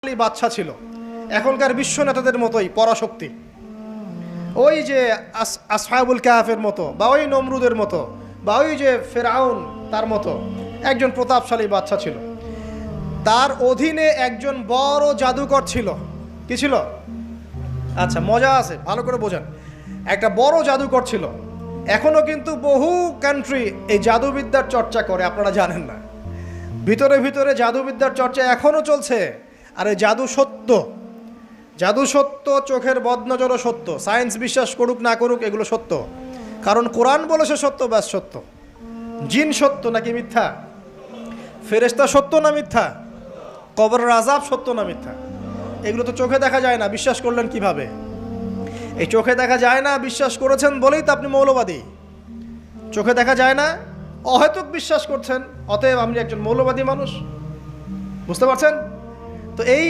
বাদশা ছিল, এখনকার বিশ্ব নেতাদের মতোই পরাশক্তি, ওই যে আসহাবুল কাহাফের মতো, বা ওই নমরুদের মতো, বা ওই যে ফেরাউন তার মতো একজন প্রতাপশালী বাদশা ছিল। তার অধীনে একজন বড় জাদুকর ছিল। কি ছিল? আচ্ছা, মজা আছে, ভালো করে বোঝেন। একটা বড় জাদুকর ছিল। এখনো কিন্তু বহু কান্ট্রি এই জাদুবিদ্যার চর্চা করে, আপনারা জানেন না। ভিতরে ভিতরে জাদুবিদ্যার চর্চা এখনো চলছে। আর এই জাদু সত্য, জাদু সত্য, চোখের বদনজরও সত্য। সায়েন্স বিশ্বাস করুক না করুক, এগুলো সত্য। কারণ কোরআন বলেছে সত্য, ব্যাস সত্য। জিন সত্য নাকি মিথ্যা? ফেরেশতা সত্য না মিথ্যা? কবরের আযাব সত্য না মিথ্যা? এগুলো তো চোখে দেখা যায় না, বিশ্বাস করলেন কিভাবে? এই চোখে দেখা যায় না বিশ্বাস করেছেন বলেই তো আপনি মৌলবাদী। চোখে দেখা যায় না, অহেতুক বিশ্বাস করছেন, অতএব আপনি একজন মৌলবাদী মানুষ। বুঝতে পারছেন তো? এই